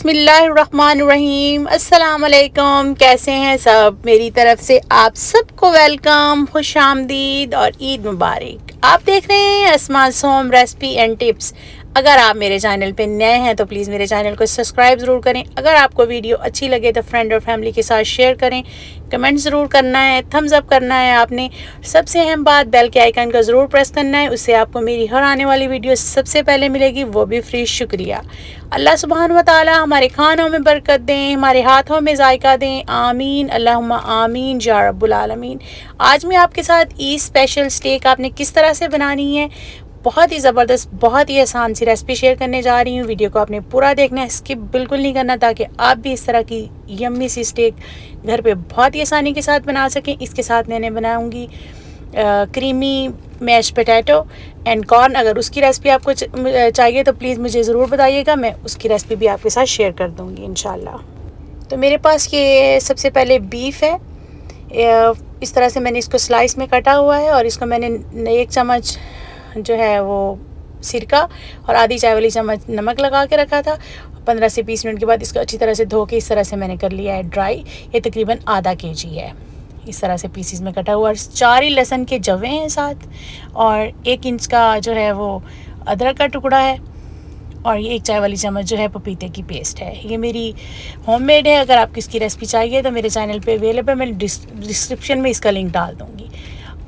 बिस्मिल्लाहिर्रहमानिर्रहीम। अस्सलाम वालेकुम। कैसे हैं सब? मेरी तरफ से आप सबको वेलकम, खुश आमदीद और ईद मुबारक। आप देख रहे हैं Asma's home recipe and tips. अगर आप मेरे चैनल पे नए हैं तो प्लीज़ मेरे चैनल को सब्सक्राइब ज़रूर करें। अगर आपको वीडियो अच्छी लगे तो फ्रेंड और फैमिली के साथ शेयर करें। कमेंट ज़रूर करना है, थम्स अप करना है आपने। सबसे अहम बात, बेल के आइकन का ज़रूर प्रेस करना है, उससे आपको मेरी हर आने वाली वीडियो सबसे पहले मिलेगी, वो भी फ्री। शुक्रिया। अल्लाह सुब्हान व तआला हमारे खानों में बरकत दें, हमारे हाथों में जायका दें। आमीन अल्लाहुम्मा आमीन या रब्बुल आलमीन। आज मैं आपके साथ ईद स्पेशल स्टेक आपने किस तरह से बनानी है, बहुत ही ज़बरदस्त, बहुत ही आसान सी रेसिपी शेयर करने जा रही हूँ। वीडियो को आपने पूरा देखना है, स्किप बिल्कुल नहीं करना, ताकि आप भी इस तरह की यम्मी सी स्टेक घर पे बहुत ही आसानी के साथ बना सकें। इसके साथ मैंने बनाऊँगी creamy mash potato and corn. अगर उसकी रेसिपी आपको चाहिए तो प्लीज़ मुझे ज़रूर बताइएगा, मैं उसकी रेसिपी भी आपके साथ शेयर कर दूँगी इंशाल्लाह। तो मेरे पास ये सबसे पहले बीफ है। इस तरह से मैंने इसको स्लाइस में काटा हुआ है और इसको मैंने 1 चम्मच जो है वो सिरका और आधी चाय वाली चम्मच नमक लगा के रखा था। 15 से 20 मिनट के बाद इसको अच्छी तरह से धो के इस तरह से मैंने कर लिया है ड्राई। ये तकरीबन आधा kg है। इस तरह से पीसीस में कटा हुआ। 4 ही लहसुन के जवे हैं साथ, और 1 इंच का जो है वो अदरक का टुकड़ा है, और ये 1 चाय वाली चम्मच जो है पपीते की पेस्ट है। ये मेरी होममेड है। अगर आपको इसकी रेसिपी चाहिए तो मेरे चैनल पे अवेलेबल, मैं डिस्क्रिप्शन में इसका लिंक डाल दूँगी।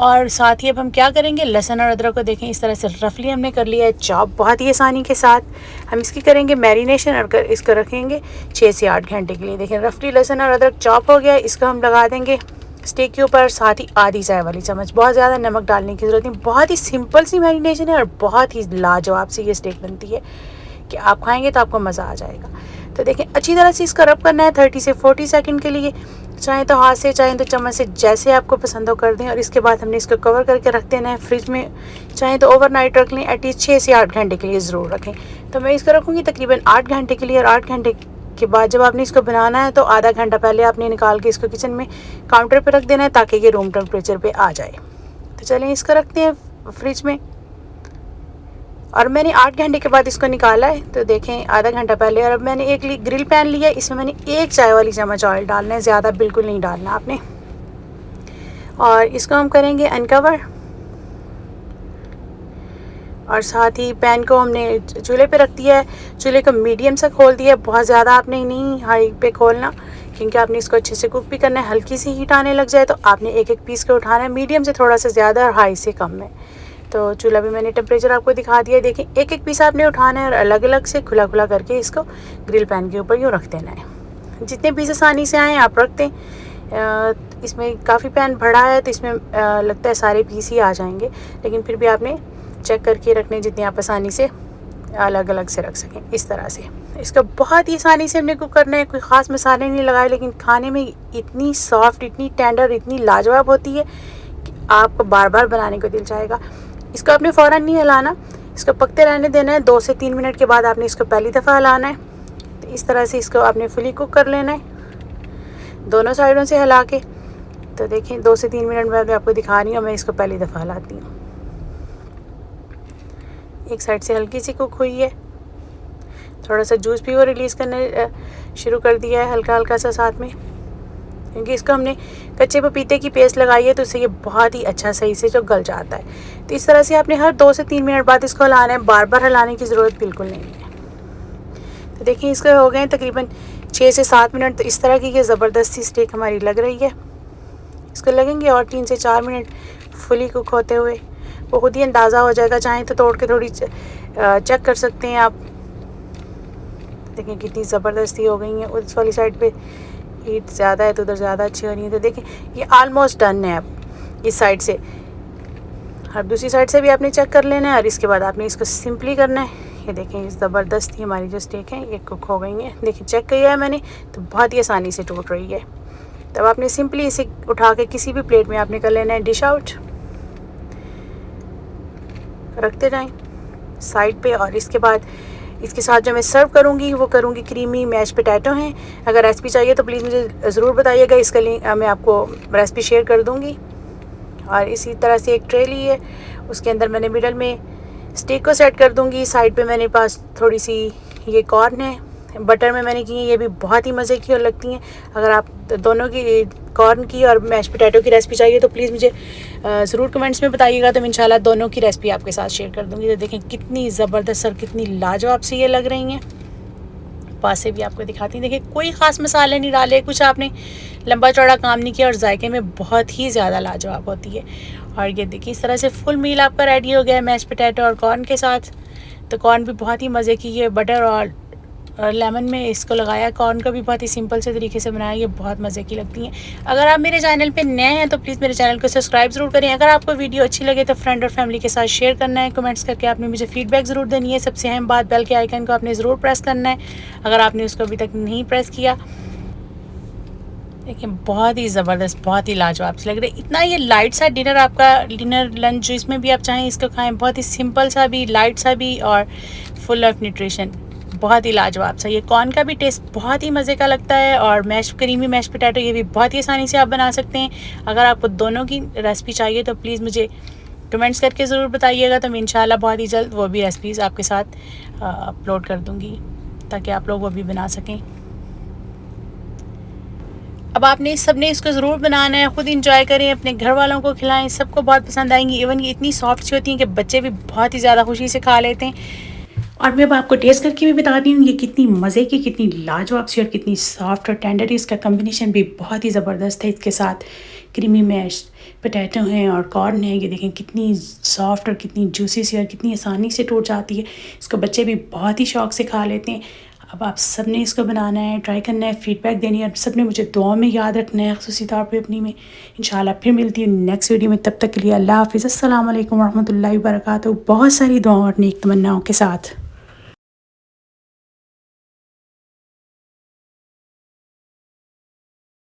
और साथ ही अब हम क्या करेंगे, लहसुन और अदरक को देखें इस तरह से रफली हमने कर लिया है चॉप, बहुत ही आसानी के साथ। हम इसकी करेंगे मैरिनेशन और इसको रखेंगे 6 से 8 घंटे के लिए। देखें रफली लहसुन और अदरक चॉप हो गया। इसको हम लगा देंगे स्टेक के ऊपर, साथ ही आधी चाय वाली चम्मच, बहुत ज़्यादा नमक डालने की ज़रूरत नहीं। बहुत ही सिंपल सी मैरिनेशन है और बहुत ही लाजवाब सी ये स्टेक बनती है कि आप खाएंगे तो आपको मज़ा आ जाएगा। तो देखें अच्छी तरह से इसका रब करना है 30 से 40 सेकंड के लिए। चाहे तो हाथ से, चाहे तो चम्मच से, जैसे आपको पसंद हो कर दें। और इसके बाद हमने इसको कवर करके रख देना है फ्रिज में। चाहे तो ओवरनाइट रख लें, एटलीस्ट 6 से 8 घंटे के लिए ज़रूर रखें। तो मैं इसको रखूँगी तकरीबन 8 घंटे के लिए। और 8 घंटे के बाद जब आपने इसको बनाना है तो आधा घंटा पहले आपने निकाल के इसको किचन में काउंटर पर रख देना है, ताकि ये रूम टेम्परेचर पर आ जाए। तो चलें इसको रखते हैं फ्रिज में। और मैंने 8 घंटे के बाद इसको निकाला है, तो देखें आधा घंटा पहले। और अब मैंने एक ग्रिल पैन लिया है, इसमें मैंने 1 चाय वाली चम्मच ऑयल डालना है, ज़्यादा बिल्कुल नहीं डालना आपने। और इसको हम करेंगे अनकवर। और साथ ही पैन को हमने चूल्हे पे रख दिया है। चूल्हे को मीडियम से खोल दिया है, बहुत ज़्यादा आपने नहीं हाई पे खोलना, क्योंकि आपने इसको अच्छे से कुक भी करना है। हल्की सी हीट आने लग जाए तो आपने एक एक पीस को उठाना है, मीडियम से थोड़ा सा ज़्यादा और हाई से कम में। तो चूल्हा भी मैंने टेम्परेचर आपको दिखा दिया है। देखें एक एक पीस आपने उठाना है और अलग अलग से खुला खुला करके इसको ग्रिल पैन के ऊपर यूँ रख देना है। जितने पीस आसानी से आएँ आप रख दें। इसमें काफ़ी पैन बड़ा है तो इसमें लगता है सारे पीस ही आ जाएंगे, लेकिन फिर भी आपने चेक करके रखने जितने आप आसानी से अलग अलग से रख सकें। इस तरह से इसका बहुत ही आसानी से हमने कुक करना है। कोई ख़ास मसाले नहीं लगाए, लेकिन खाने में इतनी सॉफ्ट, इतनी टेंडर, इतनी लाजवाब होती है कि आपको बार बार बनाने को दिल चाहेगा। इसको आपने फ़ौरन नहीं हिलाना, इसको पकते रहने देना है। 2 से 3 मिनट के बाद आपने इसको पहली दफ़ा हिलाना है। तो इस तरह से इसको आपने फुली कुक कर लेना है, दोनों साइडों से हिला के। तो देखें 2 से 3 मिनट में आपको दिखा रही हूँ, मैं इसको पहली दफ़ा हिलाती हूँ। एक साइड से हल्की सी कुक हुई है, थोड़ा सा जूस भी वो रिलीज़ करने शुरू कर दिया है हल्का हल्का सा साथ में, क्योंकि इसको हमने कच्चे पपीते की पेस्ट लगाई है, तो इससे ये बहुत ही अच्छा सही से जो गल जाता है। तो इस तरह से आपने हर 2 से 3 मिनट बाद इसको हिलाना है, बार बार हिलाने की ज़रूरत बिल्कुल नहीं है। तो देखिए इसको हो गए तकरीबन 6 से 7 मिनट। तो इस तरह की ये ज़बरदस्ती स्टेक हमारी लग रही है। इसको लगेंगे और 3 से 4 मिनट फुली कुक होते हुए, वो खुद ही अंदाज़ा हो जाएगा। चाहें तो तोड़ के थोड़ी चेक कर सकते हैं आप। देखें कितनी ज़बरदस्ती हो गई है। उस वाली साइड पे हीट ज़्यादा है तो उधर ज़्यादा अच्छी हो रही है। तो देखें ये ऑलमोस्ट डन है अब इस साइड से। और दूसरी साइड से भी आपने चेक कर लेना है, और इसके बाद आपने इसको सिंपली करना है। ये देखें ये ज़बरदस्ती हमारी जो स्टेक है ये कुक हो गई है। देखिए चेक किया है मैंने, तो बहुत ही आसानी से टूट रही है। तब आपने सिंपली इसे उठा के किसी भी प्लेट में आपने कर लेना है, डिश आउट रखते जाएं साइड पे। और इसके बाद इसके साथ जो मैं सर्व करूंगी वो करूंगी क्रीमी मैश पोटैटो हैं। अगर रेसिपी चाहिए तो प्लीज़ मुझे ज़रूर बताइएगा, इसका लिंक मैं आपको रेसिपी शेयर कर दूंगी। और इसी तरह से एक ट्रे ली है, उसके अंदर मैंने मिडल में स्टेक को सेट कर दूंगी। साइड पे मेरे पास थोड़ी सी ये कॉर्न है, बटर में मैंने की है, ये भी बहुत ही मज़े की और लगती हैं। अगर आप दोनों की कॉर्न की और मैश पोटैटो की रेसिपी चाहिए तो प्लीज़ मुझे ज़रूर कमेंट्स में बताइएगा, तो मैं इंशाल्लाह दोनों की रेसिपी आपके साथ शेयर कर दूँगी। तो देखें कितनी ज़बरदस्त और कितनी लाजवाब से ये लग रही हैं। पास से भी आपको दिखाती हैं। देखिए कोई ख़ास मसाले नहीं डाले, कुछ आपने लंबा चौड़ा काम नहीं किया और जायके में बहुत ही ज़्यादा लाजवाब होती है। और ये देखिए इस तरह से फुल मील आपका रेडी हो गया है मैश पोटैटो और कॉर्न के साथ। तो कॉर्न भी बहुत ही मज़े की, ये बटर और लेमन में इसको लगाया। कॉर्न को भी बहुत ही सिंपल से तरीके से बनाया, ये बहुत मज़े की लगती हैं। अगर आप मेरे चैनल पे नए हैं तो प्लीज़ मेरे चैनल को सब्सक्राइब ज़रूर करें। अगर आपको वीडियो अच्छी लगे तो फ्रेंड और फैमिली के साथ शेयर करना है। कमेंट्स करके आपने मुझे फीडबैक ज़रूर देनी है। सबसे अहम बात, बेल के आइकन को आपने ज़रूर प्रेस करना है अगर आपने उसको अभी तक नहीं प्रेस किया। देखिए बहुत ही ज़बरदस्त, बहुत ही लाजवाब से लग रही है। इतना ये लाइट सा डिनर, आपका डिनर लंच जो इसमें भी आप चाहें इसको खाएं, बहुत ही सिंपल सा भी, लाइट सा भी और फुल ऑफ न्यूट्रिशन, बहुत ही लाजवाब सा। ये कॉर्न का भी टेस्ट बहुत ही मज़े का लगता है और क्रीमी मैश पोटैटो ये भी बहुत ही आसानी से आप बना सकते हैं। अगर आपको दोनों की रेसिपी चाहिए तो प्लीज़ मुझे कमेंट्स करके ज़रूर बताइएगा, तो मैं इंशाल्लाह बहुत ही जल्द वो भी रेसिपीज़ आपके साथ अपलोड कर दूँगी ताकि आप लोग वो भी बना सकें। अब आपने सबने इसको ज़रूर बनाना है, ख़ुद इंजॉय करें, अपने घर वालों को खिलाएं, सबको बहुत पसंद आएंगी। इवन ये इतनी सॉफ्ट सी होती हैं कि बच्चे भी बहुत ही ज़्यादा खुशी से खा लेते हैं। और मैं अब आपको टेस्ट करके भी बताती हूँ ये कितनी मज़े की, कितनी लाजवाब सी और कितनी सॉफ्ट और टेंडर है। इसका कम्बिनेशन भी बहुत ही ज़बरदस्त है। इसके साथ क्रीमी मैश पोटैटो हैं और कॉर्न है, ये देखें कितनी सॉफ्ट और कितनी जूसी सी और कितनी आसानी से टूट जाती है। इसको बच्चे भी बहुत ही शौक़ से खा लेते हैं। अब आप सब ने इसको बनाना है, ट्राई करना है, फ़ीडबैक देनी है और सब ने मुझे दुआ में याद रखना है, ख़ुसूसी तौर पे अपनी में। इंशाल्लाह फिर मिलती हूँ नेक्स्ट वीडियो में, तब तक के लिए अल्लाह हाफ़िज़, अस्सलाम वालेकुम रहमतुल्लाहि व बरकातहू। बहुत सारी दुआओं और नेक तमन्नाओं के साथ।